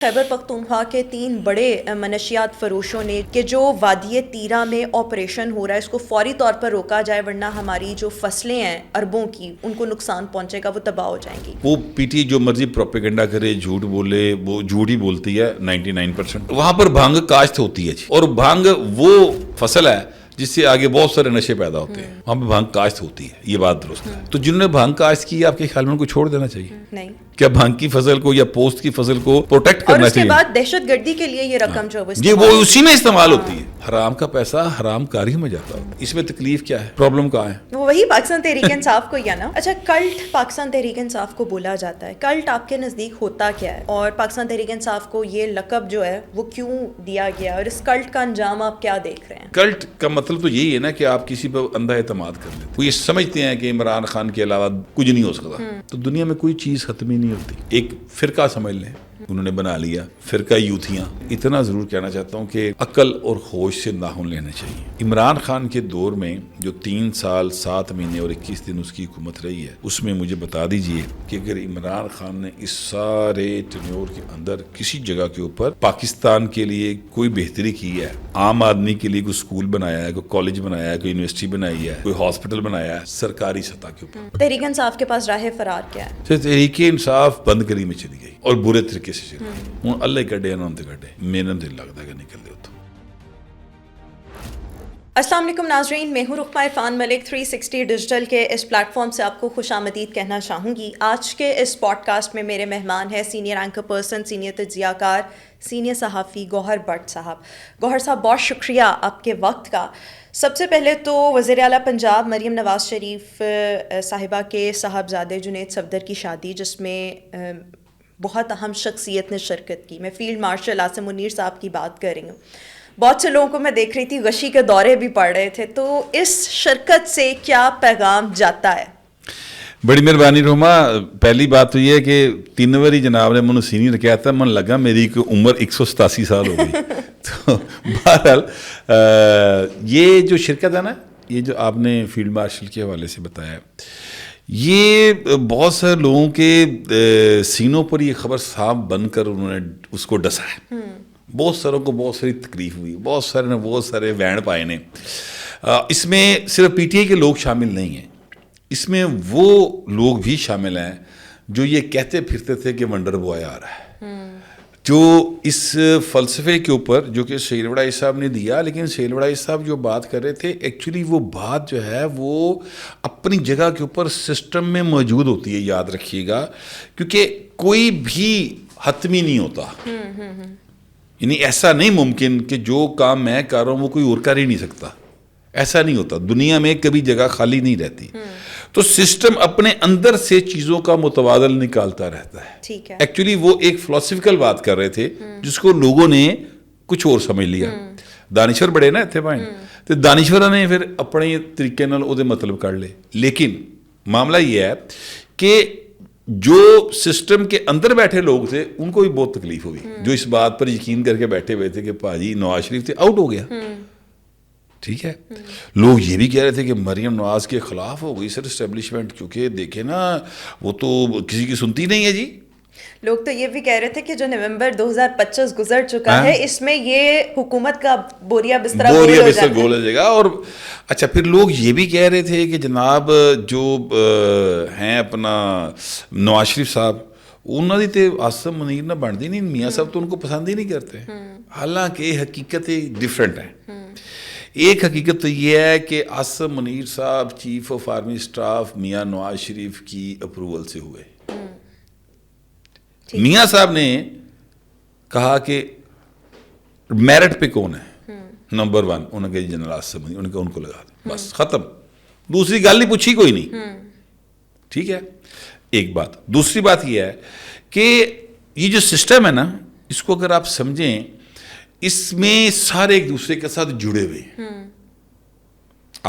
خیبر پختونخوا کے 3 بڑے منشیات فروشوں نے کہ جو وادی تیرا میں آپریشن ہو رہا ہے اس کو فوری طور پر روکا جائے ورنہ ہماری جو فصلیں ہیں اربوں کی ان کو نقصان پہنچے گا، وہ تباہ ہو جائیں گی۔ وہ پی ٹی جو مرضی پروپیگنڈا کرے، جھوٹ بولے، وہ جھوٹ ہی بولتی ہے 99%۔ وہاں پر بھانگ کاشت ہوتی ہے اور بھانگ وہ فصل ہے جس سے آگے بہت سارے نشے پیدا ہوتے ہیں، وہاں پہ بھانگ کاشت ہوتی ہے، یہ بات درست ہے۔ تو جنہوں نے بھانگ کاشت کی آپ کے خیال میں ان کو چھوڑ دینا چاہیے؟ نہیں، کیا بھانگ کی فصل کو یا پوست کی فصل کو پروٹیکٹ اور کرنا اس کے چاہیے؟ بعد دہشت گردی کے لیے یہ رقم جو ہے جی وہ اسی میں استعمال ہوتی ہے، حرام کا پیسہ حرام کاری میں جاتا ہے۔ اس میں تکلیف کیا ہے، پرابلم کہاں ہے؟ وہی پاکستان تحریک انصاف کو یا نا۔ اچھا، کلٹ پاکستان تحریک انصاف کو بولا جاتا ہے، کلٹ آپ کے نزدیک ہوتا کیا ہے اور پاکستان تحریک انصاف کو یہ لقب جو ہے وہ کیوں دیا گیا اور اس کلٹ کا انجام آپ کیا دیکھ رہے ہیں؟ کلٹ کا مطلب تو یہی ہے نا کہ آپ کسی پر اندھا اعتماد کر لیتے، وہ یہ سمجھتے ہیں کہ عمران خان کے علاوہ کچھ نہیں ہو سکتا۔ تو دنیا میں کوئی چیز ختم ہی نہیں ہوتی۔ ایک فرقہ سمجھ لیں انہوں نے بنا لیا، فرقہ یوتھیاں۔ اتنا ضرور کہنا چاہتا ہوں کہ عقل اور ہوش سے ناخن لینا چاہیے۔ عمران خان کے دور میں جو 3 سال 7 مہینے اور 21 دن اس کی حکومت رہی ہے، اس میں مجھے بتا دیجئے کہ اگر عمران خان نے اس سارے ٹینیور کے اندر کسی جگہ کے اوپر پاکستان کے لیے کوئی بہتری کی ہے، عام آدمی کے لیے کوئی اسکول بنایا ہے، کوئی کالج بنایا ہے، کوئی یونیورسٹی بنائی ہے، کوئی ہاسپٹل بنایا ہے سرکاری سطح کے اوپر، تحریک انصاف کے پاس راہ فرار کیا ہے؟ تحریک انصاف بند کری میں چلی گئی اور برے طریقے سے چلی گئی۔ ہوں اللہ کڈے نہ کڈے، میرا دل لگتا ہے کہ نکل دے تو۔ السلام علیکم ناظرین، میں ہوں رقمہ عرفان ملک۔ 360 ڈیجیٹل کے اس پلیٹ فارم سے آپ کو خوش آمدید کہنا چاہوں گی۔ آج کے اس پوڈ کاسٹ میں میرے مہمان ہیں سینئر اینکر پرسن، سینئر تجزیہ کار، سینئر صحافی گوہر بٹ صاحب۔ گوہر صاحب بہت شکریہ آپ کے وقت کا۔ سب سے پہلے تو وزیر اعلیٰ پنجاب مریم نواز شریف صاحبہ کے صاحبزادے جنید صفدر کی شادی، جس میں بہت اہم شخصیت نے شرکت کی، میں فیلڈ مارشل عاصم منیر صاحب کی بات کر رہی ہوں۔ بہت سے لوگوں کو میں دیکھ رہی تھی غشی کے دورے بھی پڑ رہے تھے، تو اس شرکت سے کیا پیغام جاتا ہے؟ بڑی مہربانی رحمہ۔ پہلی بات تو یہ ہے کہ 3 باری جناب نے منو سینئر کیا تھا، من لگا میری عمر 187 سال ہو گئی۔ تو بہرحال یہ جو شرکت ہے نا، یہ جو آپ نے فیلڈ مارشل کے حوالے سے بتایا، یہ بہت سارے لوگوں کے سینوں پر یہ خبر صاف بن کر انہوں نے اس کو ڈسا ہے۔ بہت ساروں کو بہت ساری تکلیف ہوئی، بہت سارے نے بہت سارے وین پائے نے۔ اس میں صرف پی ٹی آئی کے لوگ شامل نہیں ہیں، اس میں وہ لوگ بھی شامل ہیں جو یہ کہتے پھرتے تھے کہ ونڈر بوائے آ رہا ہے، جو اس فلسفے کے اوپر جو کہ سہیل وڑائی صاحب نے دیا، لیکن سہیل وڑائی صاحب جو بات کر رہے تھے ایکچولی وہ بات جو ہے وہ اپنی جگہ کے اوپر سسٹم میں موجود ہوتی ہے، یاد رکھیے گا، کیونکہ کوئی بھی حتمی نہیں ہوتا۔ یعنی ایسا نہیں ممکن کہ جو کام میں کر رہا ہوں وہ کوئی اور کر ہی نہیں سکتا، ایسا نہیں ہوتا۔ دنیا میں کبھی جگہ خالی نہیں رہتی، تو سسٹم اپنے اندر سے چیزوں کا متبادل نکالتا رہتا ہے۔ ٹھیک ہے، ایکچولی وہ ایک فلسفیکل بات کر رہے تھے جس کو لوگوں نے کچھ اور سمجھ لیا۔ دانشور بڑے نا اتنے بھائی، تو دانشور نے پھر اپنے طریقے نال وہ مطلب کر لے، لیکن معاملہ یہ ہے کہ جو سسٹم کے اندر بیٹھے لوگ تھے ان کو بھی بہت تکلیف ہوئی، جو اس بات پر یقین کر کے بیٹھے ہوئے تھے کہ پاجی نواز شریف تھے آؤٹ ہو گیا۔ ٹھیک ہے، لوگ یہ بھی کہہ رہے تھے کہ مریم نواز کے خلاف ہو گئی سر اسٹیبلشمنٹ، کیونکہ دیکھیں نا وہ تو کسی کی سنتی نہیں ہے۔ جی لوگ تو یہ بھی کہہ رہے تھے کہ جو نومبر 2025 گزر چکا ہے اس میں یہ حکومت کا بوریا بستر گول ہو جائے گا۔ اور اچھا پھر لوگ یہ بھی کہہ رہے تھے کہ جناب جو ہیں اپنا نواز شریف صاحب، انہوں نے تو عاصم منیر نہ بنتی نہیں، میاں صاحب تو ان کو پسند ہی نہیں کرتے، حالانکہ حقیقتیں ڈفرینٹ ہیں۔ ایک حقیقت تو یہ ہے کہ عاصم منیر صاحب chief of army staff Mian Nawaz Sharif کی اپروول سے ہوئے۔ میاں صاحب نے کہا کہ میرٹ پہ کون ہے نمبر 1، انہوں نے کہا جنرل عاصم منیر، انہوں نے کہا ان کو لگا دیں، بس ختم، دوسری گل نہیں پوچھی کوئی نہیں۔ ٹھیک ہے، ایک بات۔ دوسری بات یہ ہے کہ یہ جو سسٹم ہے نا، اس کو اگر آپ سمجھیں، اس میں سارے ایک دوسرے کے ساتھ جڑے ہوئے ہیں۔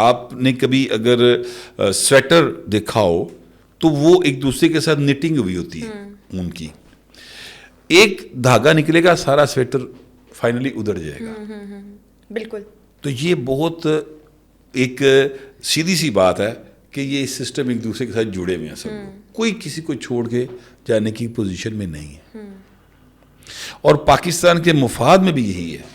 آپ نے کبھی اگر سویٹر دیکھا ہو تو وہ ایک دوسرے کے ساتھ نیٹنگ ہوئی ہوتی ہے ان کی، ایک دھاگا نکلے گا سارا سویٹر فائنلی ادھر جائے گا۔ بالکل۔ تو یہ بہت ایک سیدھی سی بات ہے کہ یہ سسٹم ایک دوسرے کے ساتھ جڑے ہوئے ہیں، سب کوئی کسی کو چھوڑ کے جانے کی پوزیشن میں نہیں ہے۔ اور پاکستان کے مفاد میں بھی یہی ہے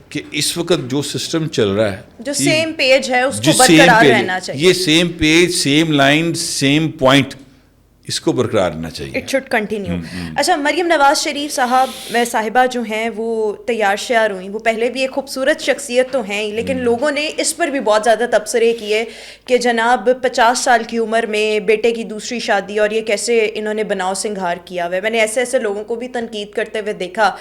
کہ اس وقت جو سسٹم چل رہا ہے, جو سیم پیج ہے اس کو برقرار رہنا چاہیے. یہ same page, same line, same point, اس کو برقرار رہنا چاہیے. It should continue. اچھا, مریم نواز شریف صاحبہ جو ہیں وہ تیار شیار ہوئیں. وہ پہلے بھی ایک خوبصورت شخصیت تو ہیں, لیکن لوگوں نے اس پر بھی بہت زیادہ تبصرے کیے کہ جناب 50 سال کی عمر میں بیٹے کی دوسری شادی, اور یہ کیسے انہوں نے بناؤ سنگھار کیا ہوا ہے. میں نے ایسے لوگوں کو بھی تنقید کرتے ہوئے دیکھا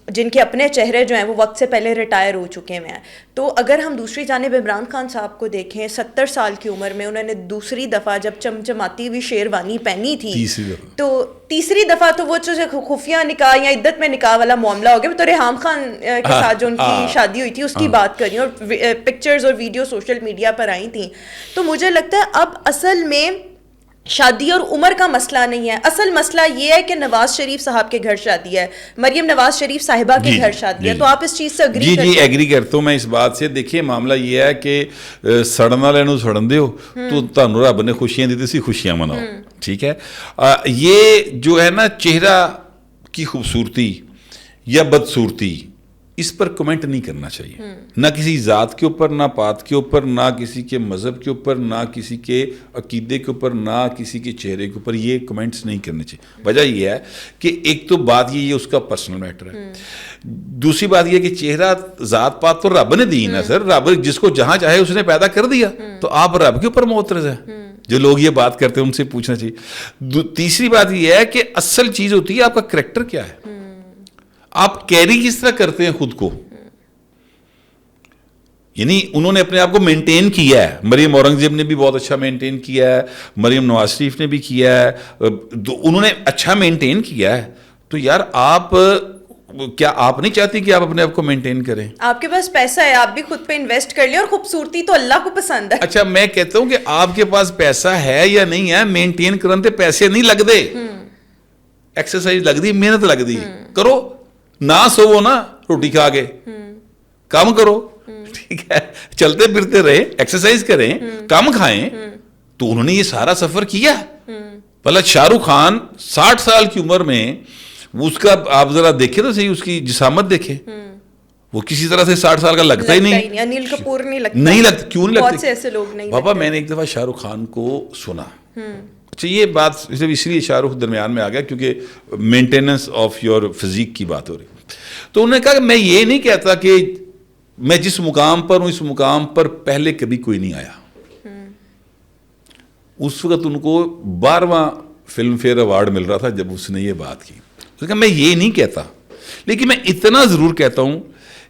جن کے اپنے چہرے جو ہیں وہ وقت سے پہلے ریٹائر ہو چکے ہوئے ہیں. تو اگر ہم دوسری جانب عمران خان صاحب کو دیکھیں, 70 سال کی عمر میں انہوں نے دوسری دفعہ جب چمچماتی ہوئی شیروانی پہنی تھی, تو تیسری دفعہ تو وہ جو خفیہ نکاح یا عدت میں نکاح والا معاملہ ہو گیا. تو ریحام خان کے ساتھ جو ان کی شادی ہوئی تھی اس کی بات کر رہی ہوں, اور پکچرز اور ویڈیو سوشل میڈیا پر آئی تھیں. تو مجھے لگتا ہے اب اصل میں شادی اور عمر کا مسئلہ نہیں ہے, اصل مسئلہ یہ ہے کہ نواز شریف صاحب کے گھر شادی ہے, مریم نواز شریف صاحبہ کے گھر شادی ہے. تو آپ اس چیز سے اگری کرتے ہیں؟ جی ایگری کرتا ہوں میں اس بات سے. دیکھیے معاملہ یہ ہے کہ سڑن والے نو سڑن دیو تو تانوں رب نے خوشیاں دیتی سی, خوشیاں مناؤ. ٹھیک ہے, یہ جو ہے نا چہرہ کی خوبصورتی یا بدصورتی, اس پر کمنٹ نہیں کرنا چاہیے, نہ کسی ذات کے اوپر, نہ پات کے اوپر, نہ کسی کے مذہب کے اوپر, نہ کسی کے عقیدے کے اوپر, نہ کسی کے چہرے کے اوپر. یہ کمنٹس نہیں کرنے چاہیے. وجہ یہ ہے کہ ایک تو بات یہ اس کا پرسنل میٹر ہے, دوسری بات یہ کہ چہرہ ذات پات تو رب نے دی نا سر. رب جس کو جہاں چاہے اس نے پیدا کر دیا, تو آپ رب کے اوپر معترض ہیں. جو لوگ یہ بات کرتے ہیں ان سے پوچھنا چاہیے. تیسری بات یہ ہے کہ اصل چیز ہوتی ہے آپ کا کریکٹر کیا ہے, آپ کیری کس طرح کرتے ہیں خود کو. یعنی انہوں نے اپنے آپ کو مینٹین کیا ہے. مریم اورنگزیب نے بھی بہت اچھا مینٹین کیا ہے, مریم نواز شریف نے بھی کیا ہے, انہوں نے اچھا مینٹین کیا ہے. تو یار آپ کیا آپ نہیں چاہتی کہ آپ اپنے آپ کو مینٹین کریں؟ آپ کے پاس پیسہ ہے, آپ بھی خود پہ انویسٹ کر لیں, اور خوبصورتی تو اللہ کو پسند ہے. اچھا میں کہتا ہوں کہ آپ کے پاس پیسہ ہے یا نہیں ہے, مینٹین کرنے پیسے نہیں لگتے, ایکسرسائز لگتی, محنت لگتی. کرو نہ سو نا روٹی کھا کے, کام کرو. ٹھیک ہے, چلتے پھرتے رہے, ایکسرسائز کریں, کام کھائیں. تو انہوں نے یہ سارا سفر کیا. بھلا شاہ رخ خان 60 سال کی عمر میں اس کا آپ ذرا دیکھیں تو صحیح, اس کی جسامت دیکھیں, وہ کسی طرح سے 60 سال کا لگتا ہی نہیں. انیل کپور نہیں لگتا. نہیں لگتا, کیوں نہیں لگتا؟ بہت سے ایسے لوگ نہیں. بابا میں نے ایک دفعہ شاہ رخ خان کو سنا. اچھا یہ بات اس لیے شاہ رخ درمیان میں آ گیا کیونکہ مینٹیننس آف یور فزیک کی بات ہو رہی. تو انہوں نے کہا کہ میں یہ نہیں کہتا کہ میں جس مقام پر ہوں اس مقام پر پہلے کبھی کوئی نہیں آیا. اس وقت ان کو 12واں فلم فیئر ایوارڈ مل رہا تھا جب اس نے یہ بات کی. اس نے کہا میں یہ نہیں کہتا, لیکن میں اتنا ضرور کہتا ہوں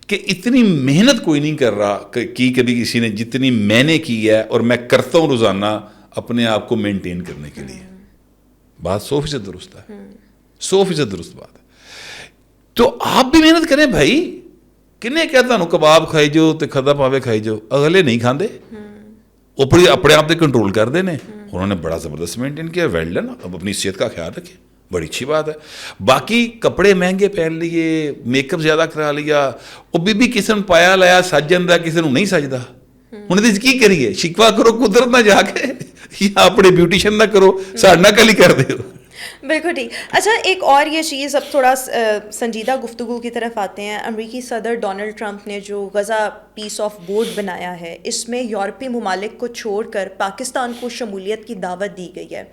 کہ اتنی محنت کوئی نہیں کر رہا کی کبھی کسی نے جتنی میں نے کی ہے, اور میں کرتا ہوں روزانہ اپنے آپ کو مینٹین کرنے کے لیے. بات 100% درست ہے, 100% درست بات ہے. تو آپ بھی محنت کریں بھائی. کنے کہتا ہوں کباب کھائی جو تے کھدا پاوے کھائی جو, اگلے نہیں کھاندے, اپنے آپ تے کنٹرول کر دینے. انہوں نے بڑا زبردست مینٹین کیا, ویل ڈن. اب اپنی صحت کا خیال رکھیں, بڑی اچھی بات ہے. باقی کپڑے مہنگے پہن لیے, میک اپ زیادہ کرا لیا, وہ بھی کسی نے پایا لایا سج جاتا, کسی نے نہیں سجدا. انہیں تو کی کریے, شکوا کرو قدرت نہ جا کے, یا اپنے بیوٹیشن نہ کرو, ساڑھنا کل ہی کر دے. بالکل ٹھیک. اچھا ایک اور یہ چیز, اب تھوڑا سنجیدہ گفتگو کی طرف آتے ہیں. امریکی صدر ڈونلڈ ٹرمپ نے جو غزہ پیس آف بورڈ بنایا ہے, اس میں یورپی ممالک کو چھوڑ کر پاکستان کو شمولیت کی دعوت دی گئی ہے.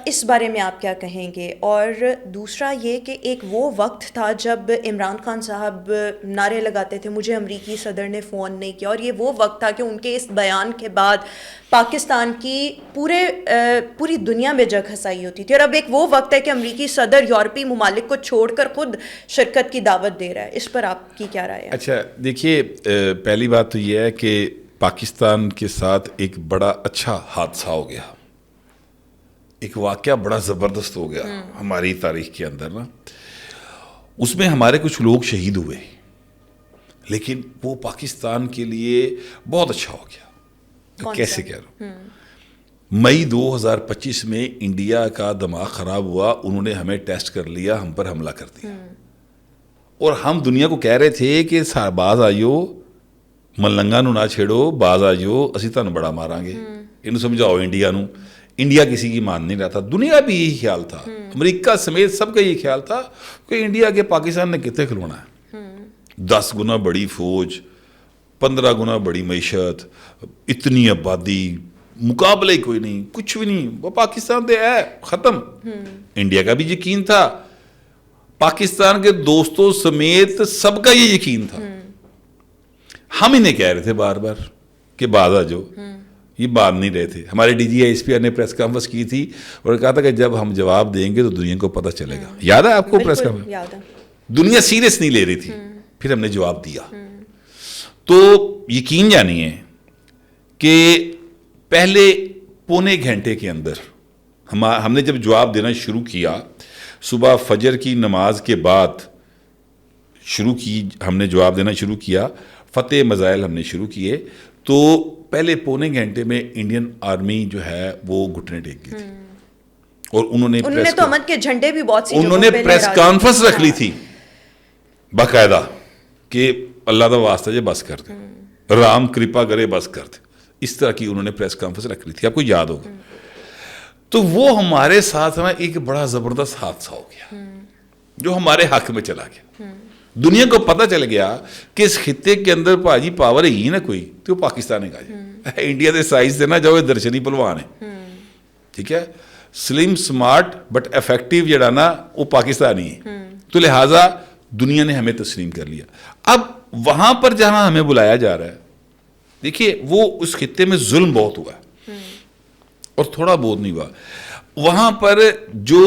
اس بارے میں آپ کیا کہیں گے؟ اور دوسرا یہ کہ ایک وہ وقت تھا جب عمران خان صاحب نعرے لگاتے تھے مجھے امریکی صدر نے فون نہیں کیا, اور یہ وہ وقت تھا کہ ان کے اس بیان کے بعد پاکستان کی پوری دنیا میں جگ ہنسائی ہوتی تھی. اور اب ایک وہ وقت ہے کہ امریکی صدر یورپی ممالک کو چھوڑ کر خود شرکت کی دعوت دے رہا ہے. اس پر آپ کی کیا رائے ہے؟ اچھا دیکھیے, پہلی بات تو یہ ہے کہ پاکستان کے ساتھ ایک بڑا اچھا حادثہ ہو گیا, ایک واقعہ بڑا زبردست ہو گیا ہماری تاریخ کے اندر نا. اس میں ہمارے کچھ لوگ شہید ہوئے, لیکن وہ پاکستان کے لیے بہت اچھا ہو گیا. کیسے کہہ رہا ہوں, مئی 2025 میں انڈیا کا دماغ خراب ہوا, انہوں نے ہمیں ٹیسٹ کر لیا, ہم پر حملہ کر دیا, اور ہم دنیا کو کہہ رہے تھے کہ باز آئیو ملنگا نو نہ چھیڑو, باز آئیو اسی تانوں بڑا مارا گے, انہوں سمجھاؤ انڈیا نو انڈیا کسی کی مان نہیں رہا تھا, دنیا بھی یہی خیال تھا, امریکہ سمیت سب کا یہ خیال تھا کہ انڈیا کے پاکستان نے کتنے کھلونا ہے, 10 گنا بڑی فوج, 15 گنا بڑی معیشت, اتنی آبادی, مقابلہ ہی کوئی نہیں, کچھ بھی نہیں, وہ پاکستان دے ہے, ختم. انڈیا کا بھی یقین تھا, پاکستان کے دوستوں سمیت سب کا یہ یقین تھا. ہم انہیں کہہ رہے تھے بار بار کہ بعد آ جاؤ, یہ بات نہیں رہے تھے. ہمارے ڈی جی ایس پی آر نے پریس کانفرنس کی تھی اور کہا تھا کہ جب ہم جواب دیں گے تو دنیا کو پتہ چلے گا. یاد ہے آپ کو پریس کانفرنس؟ دنیا سیریس نہیں لے رہی تھی, پھر ہم نے جواب دیا. تو یقین جانیے کہ پہلے پونے گھنٹے کے اندر ہم نے جب جواب دینا شروع کیا, صبح فجر کی نماز کے بعد ہم نے جواب دینا شروع کیا, فتح مزائل ہم نے شروع کیے, تو پہلے پونے گھنٹے میں انڈین آرمی جو ہے وہ گھٹنے ٹیک گئی تھی, اور انہوں نے تو امن کے جھنڈے بھی بہت سی انہوں نے پریس کانفرنس رکھ لی تھی باقاعدہ کہ اللہ کا واسطہ جے بس کر دے, رام کرپا کرے بس کر دے, اس طرح کی انہوں نے پریس کانفرنس رکھ لی تھی, آپ کو یاد ہوگا. تو وہ ہمارے ساتھ ہمیں ایک بڑا زبردست حادثہ ہو گیا جو ہمارے حق میں چلا گیا. دنیا کو پتہ چل گیا کہ اس خطے کے اندر بھاجی پاور ہی نا کوئی تو وہ پاکستان نے کہا انڈیا کے سائز سے نہ جاؤ, درشنی پلوان ہے, ٹھیک ہے, سلم سمارٹ بٹ افیکٹو جڑا نا وہ پاکستانی ہے. تو لہٰذا دنیا نے ہمیں تسلیم کر لیا. اب وہاں پر جہاں ہمیں بلایا جا رہا ہے, دیکھیے وہ اس خطے میں ظلم بہت ہوا ہے اور تھوڑا بہت نہیں ہوا. وہاں پر جو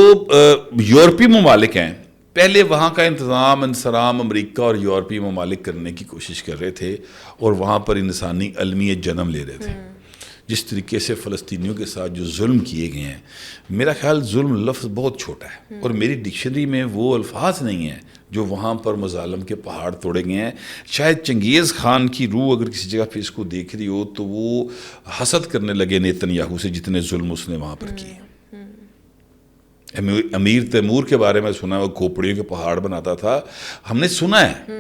یورپی ممالک ہیں, پہلے وہاں کا انتظام انصرام امریکہ اور یورپی ممالک کرنے کی کوشش کر رہے تھے, اور وہاں پر انسانی المیت جنم لے رہے تھے. جس طریقے سے فلسطینیوں کے ساتھ جو ظلم کیے گئے ہیں, میرا خیال ظلم لفظ بہت چھوٹا ہے, اور میری ڈکشنری میں وہ الفاظ نہیں ہیں جو وہاں پر مظالم کے پہاڑ توڑے گئے ہیں. شاید چنگیز خان کی روح اگر کسی جگہ پہ اس کو دیکھ رہی ہو تو وہ حسد کرنے لگے نیتن یاہو سے, جتنے ظلم اس نے وہاں پر کیے. امیر تیمور کے بارے میں سنا, وہ کھوپڑیوں کے پہاڑ بناتا تھا, ہم نے سنا ہے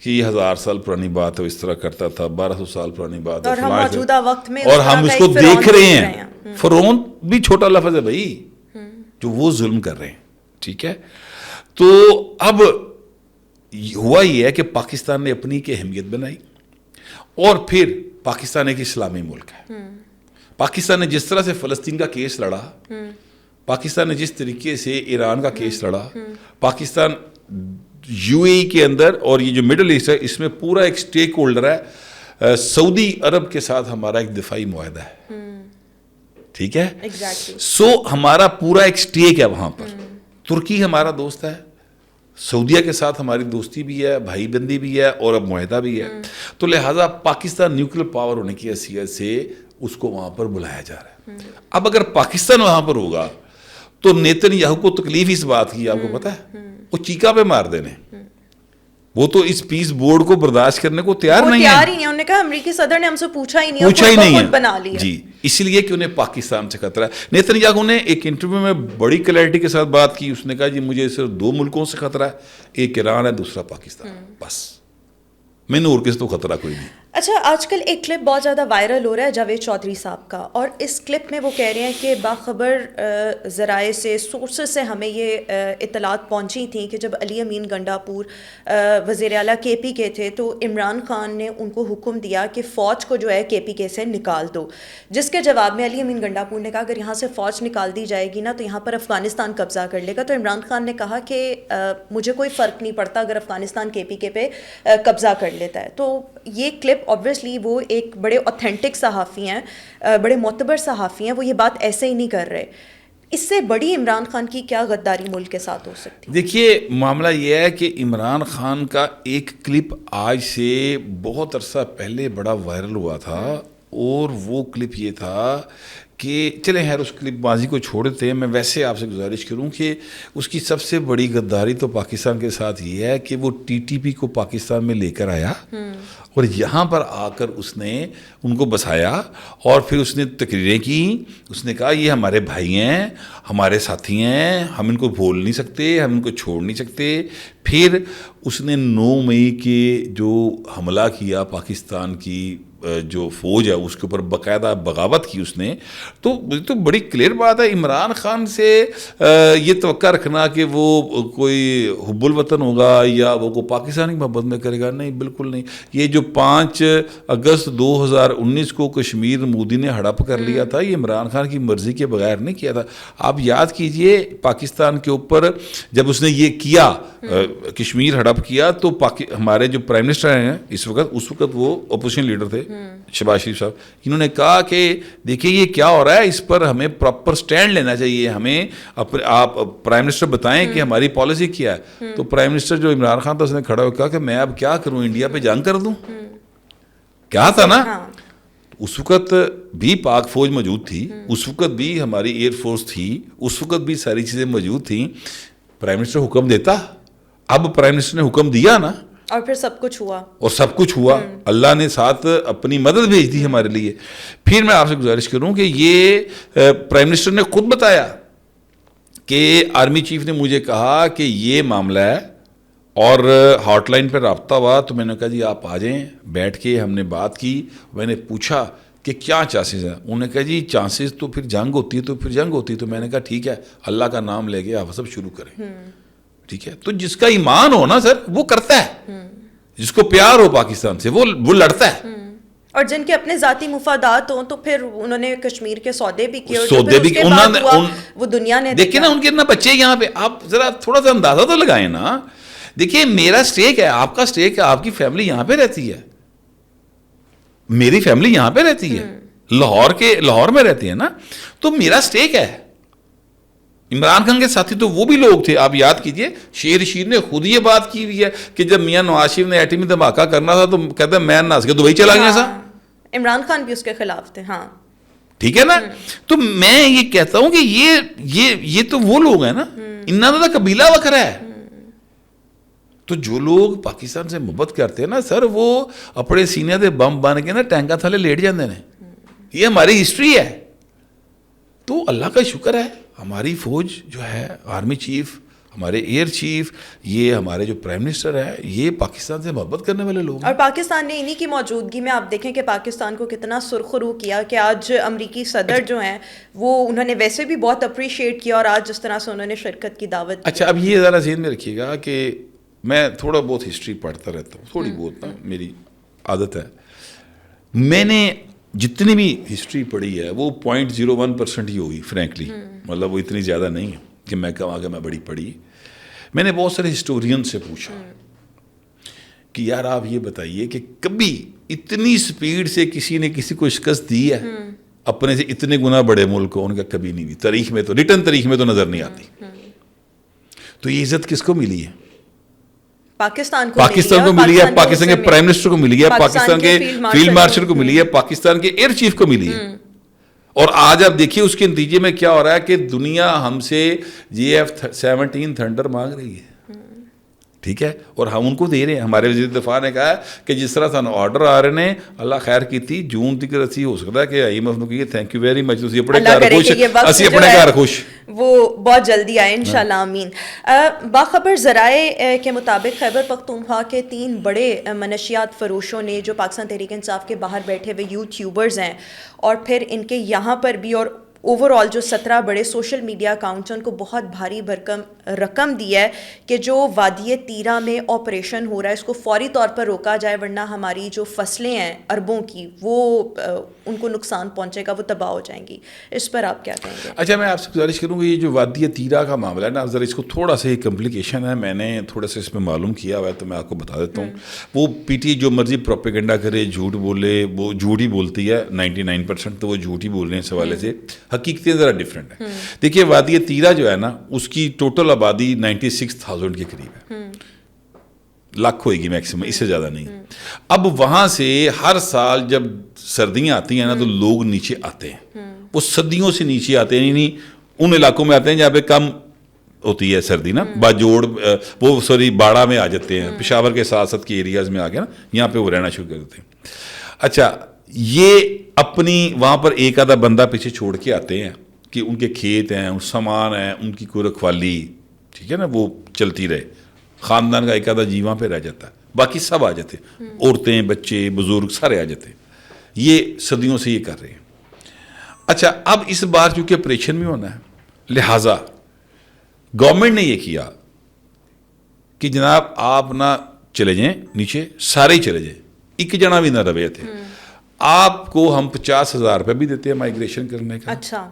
کہ یہ 1000 سال پرانی بات ہے, اس طرح کرتا تھا, 1200 سال پرانی بات ہے, اور ہم موجودہ وقت میں اور ہم اس کو دیکھ رہے ہیں. فرعون بھی چھوٹا لفظ ہے بھائی, جو وہ ظلم کر رہے ہیں, ٹھیک ہے. تو اب ہوا یہ ہے کہ پاکستان نے اپنی کی اہمیت بنائی, اور پھر پاکستان ایک اسلامی ملک ہے. پاکستان نے جس طرح سے فلسطین کا کیس لڑا, پاکستان نے جس طریقے سے ایران کا کیس لڑا, پاکستان یو اے ای کے اندر اور یہ جو مڈل ایسٹ ہے اس میں پورا ایک سٹیک ہولڈر ہے. سعودی عرب کے ساتھ ہمارا ایک دفاعی معاہدہ ہے, ٹھیک ہے. سو ہمارا پورا ایک سٹیک ہے وہاں پر. ترکی ہمارا دوست ہے, سعودیہ کے ساتھ ہماری دوستی بھی ہے, بھائی بندی بھی ہے, اور اب معاہدہ بھی ہے. تو لہٰذا پاکستان نیوکلیر پاور ہونے کی حیثیت سے اس کو وہاں پر بلایا جا رہا ہے. اب اگر پاکستان وہاں پر ہوگا تو نیتن یاہو کو تکلیف اس بات کی, آپ کو پتا ہے, وہ چیکا پہ مار دینے, وہ تو اس پیس بورڈ کو برداشت کرنے کو تیار نہیں ہے. انہوں نے کہا امریکی صدر نے ہم سے پوچھا ہی نہیں ہے جی, اس لیے کہ انہیں پاکستان سے خطرہ ہے. نیتن یاہو نے ایک انٹرویو میں بڑی کلیئرٹی کے ساتھ بات کی, اس نے کہا جی مجھے صرف 2 ملکوں سے خطرہ ہے, ایک ایران ہے, دوسرا پاکستان, بس, میں نے اور کسی تو خطرہ کوئی نہیں. اچھا, آج کل ایک کلپ بہت زیادہ وائرل ہو رہا ہے جاوید چودھری صاحب کا, اور اس کلپ میں وہ کہہ رہے ہیں کہ باخبر ذرائع سے, سورسز سے ہمیں یہ اطلاعات پہنچی تھیں کہ جب علی امین گنڈاپور وزیر اعلیٰ کے پی کے تھے تو عمران خان نے ان کو حکم دیا کہ فوج کو جو ہے کے پی کے سے نکال دو, جس کے جواب میں علی امین گنڈاپور نے کہا اگر یہاں سے فوج نکال دی جائے گی نا تو یہاں پر افغانستان قبضہ کر لے گا. تو عمران خان نے کہا کہ مجھے کوئی فرق نہیں پڑتا اگر افغانستان کے پی کے پہ قبضہ کر لیتا ہے. تو یہ کلپ آبویسلی وہ ایک بڑے اوتھینٹک صحافی ہیں, بڑے معتبر صحافی ہیں, وہ یہ بات ایسے ہی نہیں کر رہے. اس سے بڑی عمران خان کی کیا غداری ملک کے ساتھ ہو سکتی؟ دیکھیے معاملہ یہ ہے کہ عمران خان کا ایک کلپ آج سے بہت عرصہ پہلے بڑا وائرل ہوا تھا, اور وہ کلپ یہ تھا کہ چلیں خیر اس کلپ بازی کو چھوڑ دیتے ہیں. میں ویسے آپ سے گزارش کروں کہ اس کی سب سے بڑی غداری تو پاکستان کے ساتھ یہ ہے کہ وہ ٹی ٹی پی کو پاکستان میں لے کر آیا, اور یہاں پر آ کر اس نے ان کو بسایا, اور پھر اس نے تقریریں کی. اس نے کہا یہ ہمارے بھائی ہیں, ہمارے ساتھی ہیں, ہم ان کو بھول نہیں سکتے, ہم ان کو چھوڑ نہیں سکتے. پھر اس نے 9 مئی کے جو حملہ کیا پاکستان کی جو فوج ہے اس کے اوپر باقاعدہ بغاوت کی اس نے. تو بڑی کلیئر بات ہے. عمران خان سے یہ توقع رکھنا کہ وہ کوئی حب الوطن ہوگا یا وہ کو پاکستان کی محبت میں کرے گا, نہیں, بالکل نہیں. یہ جو 5 اگست 2019 کو کشمیر مودی نے ہڑپ کر لیا تھا, یہ عمران خان کی مرضی کے بغیر نہیں کیا تھا. آپ یاد کیجئے پاکستان کے اوپر جب اس نے یہ کیا, کشمیر ہڑپ کیا, تو ہمارے جو پرائم منسٹر ہیں اس وقت وہ اپوزیشن لیڈر تھے شہباز شریف صاحب, انہوں نے کہا کہ دیکھیے یہ کیا ہو رہا ہے, اس پر ہمیں پراپر سٹینڈ لینا چاہیے, ہمیں آپ پرائم منسٹر بتائیں کہ ہماری پالیسی کیا ہے. تو پرائم منسٹر جو عمران خان تھا اس نے کھڑا ہو کہا کہ میں اب کیا کروں, انڈیا پہ جنگ کر دوں. کیا تھا نا, اس وقت بھی پاک فوج موجود تھی, اس وقت بھی ہماری ایئر فورس تھی, اس وقت بھی ساری چیزیں موجود تھیں. پرائم منسٹر حکم دیتا, اب پرائم منسٹر نے حکم دیا نا, اور پھر سب کچھ ہوا, اور سب کچھ ہوا. اللہ نے ساتھ اپنی مدد بھیج دی ہمارے لیے. پھر میں آپ سے گزارش کروں کہ یہ پرائم منسٹر نے خود بتایا کہ آرمی چیف نے مجھے کہا کہ یہ معاملہ ہے, اور ہاٹ لائن پہ رابطہ ہوا, تو میں نے کہا جی آپ آ جائیں. بیٹھ کے ہم نے بات کی, میں نے پوچھا کہ کیا چانسز ہیں, انہوں نے کہا جی چانسز تو پھر جنگ ہوتی ہے, تو پھر جنگ ہوتی ہے. تو میں نے کہا ٹھیک ہے, اللہ کا نام لے کے آپ سب شروع کریں. ٹھیک ہے, تو جس کا ایمان ہو نا سر وہ کرتا ہے, جس کو پیار ہو پاکستان سے وہ لڑتا ہے. اور جن کے اپنے ذاتی مفادات ہوں تو پھر انہوں نے کشمیر کے سودے بھی کیے, وہ دنیا نے دیکھیں نا ان کے اتنا بچے یہاں پہ. آپ ذرا تھوڑا سا اندازہ تو لگائیں نا. دیکھیے میرا اسٹیک ہے, آپ کا اسٹیک ہے, آپ کی فیملی یہاں پہ رہتی ہے, میری فیملی یہاں پہ رہتی ہے, لاہور میں رہتی ہے نا, تو میرا اسٹیک ہے. عمران خان کے ساتھی تو وہ بھی لوگ تھے. آپ یاد کیجئے شیر رشید نے خود یہ بات کی ہوئی ہے کہ جب میاں نواز شریف نے ایٹمی دھماکہ کرنا تھا تو کہتے ہیں میں ناز کے دبئی چلا گیا تھا. عمران خان بھی اس کے خلاف تھے. ہاں ٹھیک ہے نا. تو میں یہ کہتا ہوں کہ یہ تو وہ لوگ ہیں نا, انہاں دا قبیلہ وکھرا ہے. تو جو لوگ پاکستان سے محبت کرتے ہیں نا سر, وہ اپنے سینے دے بم بن کے نا ٹینکا تھلے لیٹ جاندے نے. یہ ہماری ہسٹری ہے. تو اللہ کا شکر ہے ہماری فوج جو ہے, آرمی چیف, ہمارے ایئر چیف, یہ ہمارے جو پرائم منسٹر ہے, یہ پاکستان سے محبت کرنے والے لوگ ہیں. اور پاکستان نے انہی کی موجودگی میں آپ دیکھیں کہ پاکستان کو کتنا سرخرو کیا کہ آج امریکی صدر جو ہیں وہ انہوں نے ویسے بھی بہت اپریشیٹ کیا, اور آج جس طرح سے انہوں نے شرکت کی دعوت. اچھا اب یہ ذرا ذہن میں رکھیے گا کہ میں تھوڑا بہت ہسٹری پڑھتا رہتا ہوں, تھوڑی بہت نا میری عادت ہے. میں نے جتنی بھی ہسٹری پڑھی ہے وہ 0.01% ہی ہوگی فرینکلی, مطلب وہ اتنی زیادہ نہیں ہے کہ میں کہوں کہ میں بڑی پڑھی. میں نے بہت سارے ہسٹورین سے پوچھا کہ یار آپ یہ بتائیے کہ کبھی اتنی سپیڈ سے کسی نے کسی کو شکست دی ہے اپنے سے اتنے گنا بڑے ملک کو؟ ان کا کبھی نہیں بھی, تاریخ میں تو, ریٹن تاریخ میں تو نظر نہیں آتی. تو یہ عزت کس کو ملی ہے؟ پاکستان کو ملی ہے, پاکستان کے پرائم منسٹر کو ملی ہے, پاکستان کے فیلڈ مارشل کو ملی ہے, پاکستان کے ایئر چیف کو ملی ہے. اور آج آپ دیکھیے اس کے نتیجے میں کیا ہو رہا ہے کہ دنیا ہم سے GF-17 تھنڈر مانگ رہی ہے. ٹھیک ہے, اور ہم ان کو دے رہے ہیں. ہمارے وزیر دفاع نے کہا کہ جس طرح سانو آرڈر آ رہے ہیں, اللہ خیر کی جون تک رسی ہو سکتا ہے کہ IMF نے کہا تھینک یو ویری مچ, اسی اپنے گھر خوش, اسی اپنے گھر خوش, وہ بہت جلدی آئے انشاءاللہ, آمین. باخبر ذرائع کے مطابق خیبر پختونخوا کے 3 بڑے منشیات فروشوں نے جو پاکستان تحریک انصاف کے باہر بیٹھے ہوئے یوٹیوبرز ہیں, اور پھر ان کے یہاں پر بھی, اور اوور آل جو 17 بڑے سوشل میڈیا اکاؤنٹس ہیں ان کو بہت بھاری بھرکم رقم دی ہے کہ جو وادی تیرہ میں آپریشن ہو رہا ہے اس کو فوری طور پر روکا جائے, ورنہ ہماری جو فصلیں ہیں اربوں کی وہ ان کو نقصان پہنچے گا, وہ تباہ ہو جائیں گی. اس پر آپ کیا کہیں گے؟ اچھا میں آپ سے گزارش کروں گا, یہ جو وادی تیرہ کا معاملہ ہے نا, ذرا اس کو تھوڑا سا کمپلیکیشن ہے, میں نے تھوڑا سا اس میں معلوم کیا ہوا ہے تو میں آپ کو بتا دیتا ہوں. وہ PTI جو مرضی پروپیگنڈا کرے, جھوٹ بولے, وہ جھوٹ ہی بولتی ہے, 99% تو وہ جھوٹ ہی بول رہے ہیں اس حوالے سے, حقیقتیں ذرا ڈفرینٹ ہے. دیکھیے وادی تیرہ جو ہے نا اس کی ٹوٹل آبادی 96,000 کے قریب ہے, لاکھ ہوئے گی میکسیمم, اس سے زیادہ نہیں. اب وہاں سے ہر سال جب سردیاں آتی ہیں نا تو لوگ نیچے آتے ہیں, وہ صدیوں سے نیچے آتے ہیں, یعنی ان علاقوں میں آتے ہیں جہاں پہ کم ہوتی ہے سردی نا, باجوڑ وہ سوری باڑہ میں آ جاتے ہیں, پشاور کے ساتھ ساتھ کے ایریاز میں آ کے نا یہاں پہ وہ رہنا شروع کر دیتے ہیں. اچھا یہ اپنی وہاں پر ایک آدھا بندہ پیچھے چھوڑ کے آتے ہیں کہ ان کے کھیت ہیں, ان سامان ہیں, ان کی کوئی رکھوالی, ٹھیک ہے نا, وہ چلتی رہے. خاندان کا ایک آدھا جی وہاں پہ رہ جاتا ہے, باقی سب آ جاتے, عورتیں, بچے, بزرگ سارے آ جاتے. یہ صدیوں سے یہ کر رہے ہیں. اچھا اب اس بار چونکہ آپریشن میں ہونا ہے لہٰذا گورنمنٹ نے یہ کیا کہ جناب آپ نہ چلے جائیں نیچے, سارے ہی چلے جائیں, ایک جنا بھی نہ روے تھے. آپ کو ہم 50,000 روپے بھی دیتے ہیں مائگریشن کرنے کا. اچھا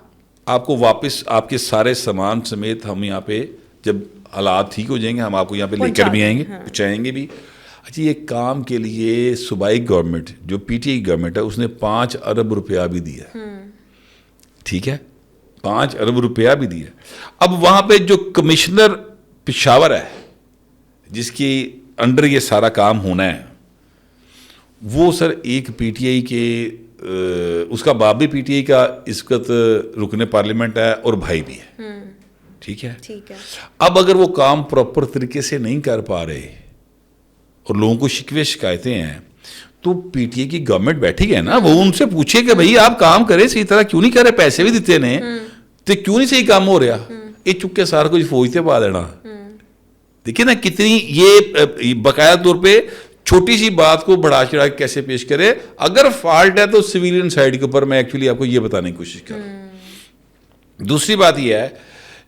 آپ کو واپس آپ کے سارے سامان سمیت ہم یہاں پہ جب حالات ٹھیک ہو جائیں گے ہم آپ کو یہاں پہ لے کر بھی آئیں گے, پہنچائیں گے بھی. اچھا یہ کام کے لیے صوبائی گورنمنٹ جو پی ٹی آئی گورنمنٹ ہے اس نے 5 ارب روپیہ بھی دیا. ٹھیک ہے, 5 ارب روپیہ بھی دیا. اب وہاں پہ جو کمشنر پشاور ہے جس کی انڈر یہ سارا کام ہونا ہے, وہ سر ایک پی ٹی آئی کے اس کا باپ بھی پی ٹی آئی کا اس وقت رکن پارلیمنٹ ہے اور بھائی بھی ہے. ٹھیک ہے. اب اگر وہ کام پراپر طریقے سے نہیں کر پا رہے اور لوگوں کو شکوے شکایتیں ہیں تو پی ٹی آئی کی گورنمنٹ بیٹھی ہے نا, وہ ان سے پوچھے کہ بھائی آپ کام کرے صحیح طرح کیوں نہیں کر رہے, پیسے بھی دیتے ہیں تو کیوں نہیں صحیح کام ہو رہا. یہ چپ کے سارا کچھ فوج سے پا دینا. دیکھیں نا کتنی یہ باقاعدہ طور پہ چھوٹی سی بات کو بڑھا چڑھا کے کیسے پیش کرے. اگر فالٹ ہے تو سویلین سائڈ کے اوپر, میں ایکچولی آپ کو یہ بتانے کی کوشش کر رہا ہوں. دوسری بات یہ ہے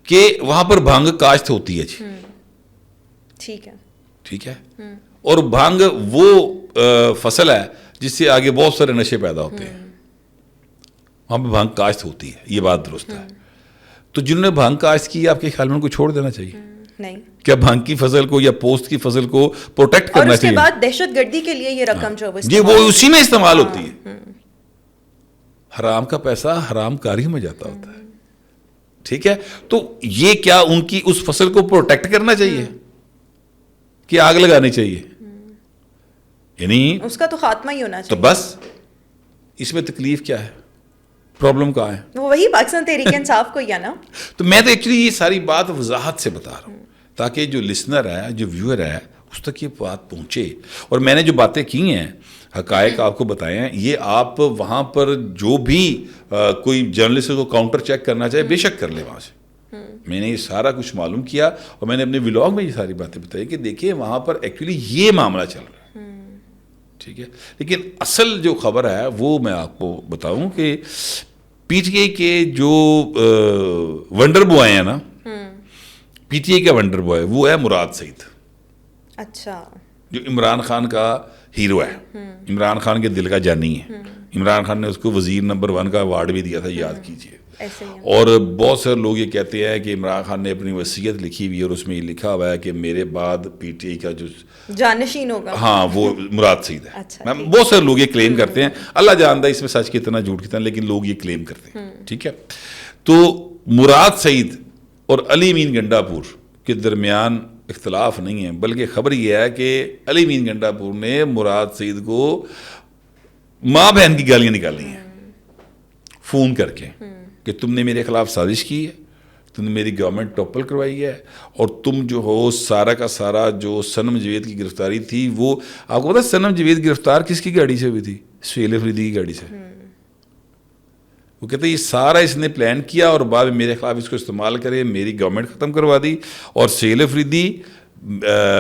کہ وہاں پر بھانگ کاشت ہوتی ہے جی. ٹھیک ہے. اور بھانگ وہ فصل ہے جس سے آگے بہت سارے نشے پیدا ہوتے ہیں. وہاں پہ بھانگ کاشت ہوتی ہے, یہ بات درست ہے. تو جنہوں نے بھانگ کاشت کی آپ کے خیال میں ان کو چھوڑ دینا چاہیے؟ نہیں. کیا بھانگ کی فصل کو یا پوست کی فصل کو پروٹیکٹ کرنا چاہیے؟ اور اس کے بعد دہشت گردی کے لیے یہ رقم جو جی وہ اسی میں استعمال ہوتی ہے. حرام کا پیسہ حرام کاری میں جاتا ہوتا ہے. ٹھیک ہے. تو یہ کیا ان کی اس فصل کو پروٹیکٹ کرنا چاہیے کہ آگ لگانی چاہیے؟ یعنی اس کا تو خاتمہ ہی ہونا چاہیے. تو بس اس میں تکلیف کیا ہے, پرابلم کہاں ہے؟ وہ وہی پاکستان تحریک انصاف کو ہی ہے نا. تو میں تو ایکچولی یہ ساری بات وضاحت سے بتا رہا ہوں تاکہ جو لسنر ہے, جو ویور ہے, اس تک یہ بات پہنچے. اور میں نے جو باتیں کی ہیں, حقائق آپ کو بتائے ہیں, یہ آپ وہاں پر جو بھی کوئی جرنلسٹ کو کاؤنٹر چیک کرنا چاہے بے شک کر لے وہاں سے. میں نے یہ سارا کچھ معلوم کیا اور میں نے اپنے ولاگ میں یہ ساری باتیں بتائی کہ دیکھیں وہاں پر ایکچولی یہ معاملہ چل رہا ہے. ٹھیک ہے. لیکن اصل جو خبر ہے وہ میں آپ کو بتاؤں کہ پی ٹی آئی کے جو ونڈر بوائے ہیں نا, پی ٹی آئی کا ونڈر بوائے وہ ہے مراد سعید. اچھا. جو عمران خان کا ہیرو ہے, عمران خان کے دل کا جانی ہے. عمران خان نے اس کو وزیر نمبر 1 کا ایوارڈ بھی دیا تھا, یاد کیجئے. اور بہت سارے لوگ یہ کہتے ہیں کہ عمران خان نے اپنی وصیت لکھی ہوئی ہے اور اس میں یہ لکھا ہوا ہے کہ میرے بعد پی ٹی آئی کا جو جانشین ہوگا, ہاں وہ مراد سعید ہے. بہت سارے لوگ یہ کلیم کرتے ہیں, اللہ جانتا ہے اس میں سچ کتنا جھوٹ کتنا, لیکن لوگ یہ کلیم کرتے ہیں. ٹھیک ہے. تو مراد سعید اور علی امین گنڈا پور کے درمیان اختلاف نہیں ہے, بلکہ خبر یہ ہے کہ علی امین گنڈا پور نے مراد سعید کو ماں بہن کی گالیاں نکالی ہیں فون کر کے کہ تم نے میرے خلاف سازش کی ہے, تم نے میری گورنمنٹ ٹوپل کروائی ہے, اور تم جو ہو سارا کا سارا جو صنم جاوید کی گرفتاری تھی وہ آپ کو پتا صنم جاوید گرفتار کس کی گاڑی سے ہوئی تھی؟ سہیل افریدی کی گاڑی سے. وہ کہتے ہیں یہ سارا اس نے پلان کیا اور بعد میں میرے خلاف اس کو استعمال کرے, میری گورنمنٹ ختم کروا دی. اور سہیل افریدی,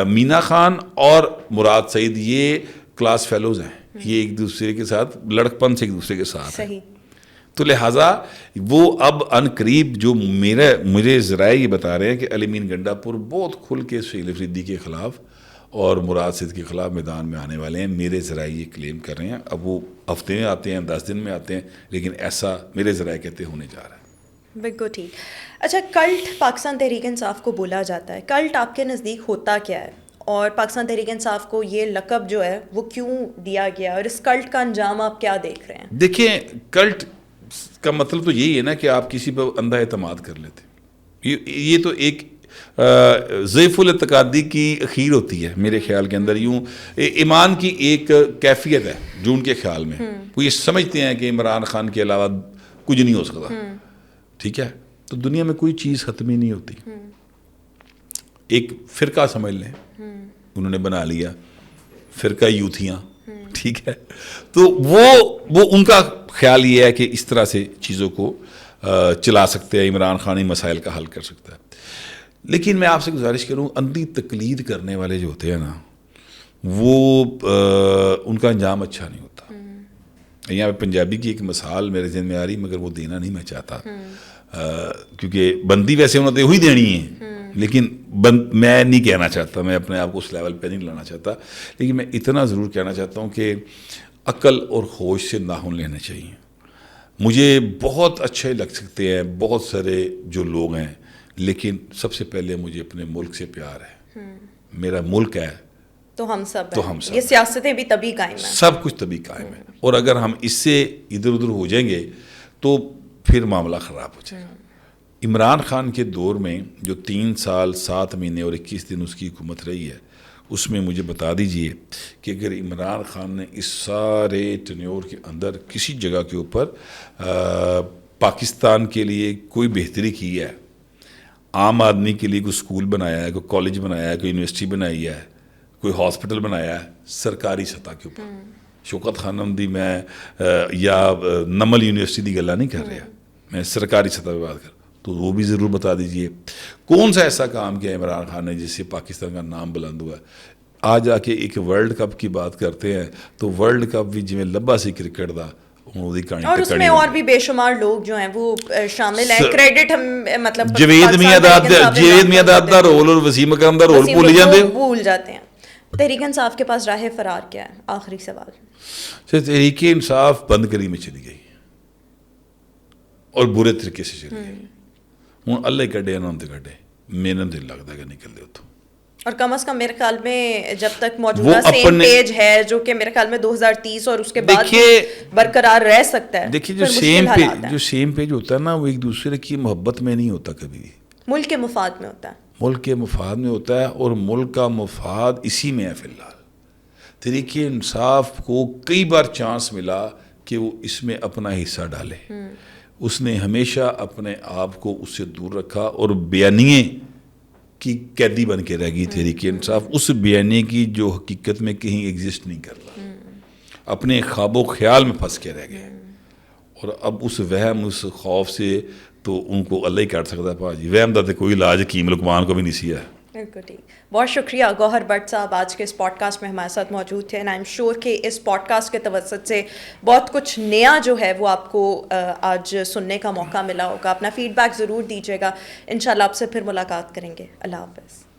مینا خان اور مراد سعید یہ کلاس فیلوز ہیں, یہ ایک دوسرے کے ساتھ لڑکپن سے ایک دوسرے کے ساتھ ہیں. تو لہٰذا وہ اب ان قریب جو میرے ذرائع یہ بتا رہے ہیں کہ علی امین گنڈا پور بہت کھل کے سہیل افریدی کے خلاف اور مراد سعید کے خلاف میدان میں آنے والے ہیں. میرے ذرائع یہ کلیم کر رہے ہیں. اب وہ ہفتے میں آتے ہیں, 10 دن میں آتے ہیں, لیکن ایسا میرے ذرائع کہتے ہونے جا رہا ہے. بالکل ٹھیک. اچھا, کلٹ پاکستان تحریک انصاف کو بولا جاتا ہے, کلٹ آپ کے نزدیک ہوتا کیا ہے, اور پاکستان تحریک انصاف کو یہ لقب جو ہے وہ کیوں دیا گیا, اور اس کلٹ کا انجام آپ کیا دیکھ رہے ہیں؟ دیکھیں, کلٹ کا مطلب تو یہی ہے نا کہ آپ کسی پر اندھا اعتماد کر لیتے. یہ تو ایک ضعیف الاعتقادی کی اخیر ہوتی ہے میرے خیال کے اندر. یوں ایمان کی ایک کیفیت ہے جو ان کے خیال میں, وہ یہ سمجھتے ہیں کہ عمران خان کے علاوہ کچھ نہیں ہو سکتا. ٹھیک ہے. تو دنیا میں کوئی چیز ختم ہی نہیں ہوتی. ایک فرقہ سمجھ لیں انہوں نے بنا لیا, فرقہ یوتھیاں. ٹھیک ہے. تو وہ ان کا خیال یہ ہے کہ اس طرح سے چیزوں کو چلا سکتے ہیں, عمران خان مسائل کا حل کر سکتا ہے. لیکن میں آپ سے گزارش کروں, اندھی تقلید کرنے والے جو ہوتے ہیں نا, وہ ان کا انجام اچھا نہیں ہوتا. یہاں پہ پنجابی کی ایک مثال میرے ذہن میں آ رہی مگر وہ دینا نہیں میں چاہتا کیونکہ بندی ویسے انہوں نے وہی دینی ہے لیکن میں نہیں کہنا چاہتا, میں اپنے آپ کو اس لیول پہ نہیں لانا چاہتا, لیکن میں اتنا ضرور کہنا چاہتا ہوں کہ عقل اور ہوش سے ناخن لینے چاہیے. مجھے بہت اچھے لگ سکتے ہیں بہت سارے جو لوگ ہیں, لیکن سب سے پہلے مجھے اپنے ملک سے پیار ہے. میرا ملک ہے تو ہم سب یہ سیاستیں بھی تبھی قائم ہیں, سب کچھ تبھی قائم ہے. اور اگر ہم اس سے ادھر ادھر ہو جائیں گے تو پھر معاملہ خراب ہو جائے گا. عمران خان کے دور میں جو 3 سال 7 مہینے اور 21 دن اس کی حکومت رہی ہے, اس میں مجھے بتا دیجئے کہ اگر عمران خان نے اس سارے ٹینیور کے اندر کسی جگہ کے اوپر پاکستان کے لیے کوئی بہتری کی ہے, عام آدمی کے لیے کوئی اسکول بنایا ہے, کوئی کالج بنایا ہے, کوئی یونیورسٹی بنائی ہے, کوئی ہاسپٹل بنایا ہے سرکاری سطح کے اوپر, شوکت خانم دی میں یا نمل یونیورسٹی دی گلا نہیں کر رہا, میں سرکاری سطح پہ بات کر, تو وہ بھی ضرور بتا دیجئے کون سا ایسا کام کیا عمران خان نے جس سے پاکستان کا نام بلند ہوا ہے. آج آ کے ایک ورلڈ کپ کی بات کرتے ہیں تو ورلڈ کپ بھی جویں لبا سی کرکٹ دا, اور اس میں اور بھی بے شمار لوگ جو ہیں وہ شامل ہیں. کریڈٹ ہم مطلب جوید میاں داد دا رول اور وسیم اکرم دا رول بھول جاتے ہیں. تحریک انصاف کے پاس راہ فرار کیا ہے؟ آخری سوال. تحریک انصاف بند گلی میں چلی گئی اور برے طریقے سے چلی گئی. ہوں اللہ کڈے انہوں نے کڈے, میرے نہیں لگتا کہ نکلتے اتوں. اور کم از کم میرے خیال میں جب تک موجودہ سیم پیج ہے جو کہ میرے خیال میں 2030 اور اس کے بعد برقرار رہ سکتا ہے. دیکھیے جو سیم پیج ہوتا ہے نا وہ ایک دوسرے کی محبت میں نہیں ہوتا, کبھی بھی ملک کے مفاد میں ہوتا ہے. ملک کے مفاد میں ہوتا ہے اور ملک کا مفاد اسی میں ہے. فی الحال تحریک انصاف کو کئی بار چانس ملا کہ وہ اس میں اپنا حصہ ڈالے, اس نے ہمیشہ اپنے آپ کو اس سے دور رکھا اور بیانیے کی قیدی بن کے رہ گئی تحریک انصاف. اس بیانیے کی جو حقیقت میں کہیں ایگزسٹ نہیں کر رہا, اپنے خواب و خیال میں پھنس کے رہ گئے. اور اب اس وہم اس خوف سے تو ان کو اللہ ہی کاٹ سکتا ہے. پاجی وہم دا کوئی علاج حکیم لقمان کو بھی نہیں سی ہے. بالکل ٹھیک. بہت شکریہ گوہر بٹ صاحب آج کے اس پوڈ کاسٹ میں ہمارے ساتھ موجود تھے. اینڈ آئی ایم شیور کہ اس پوڈ کاسٹ کے توسط سے بہت کچھ نیا جو ہے وہ آپ کو آج سننے کا موقع ملا ہوگا. اپنا فیڈ بیک ضرور دیجیے گا. انشاءاللہ آپ سے پھر ملاقات کریں گے. اللہ حافظ.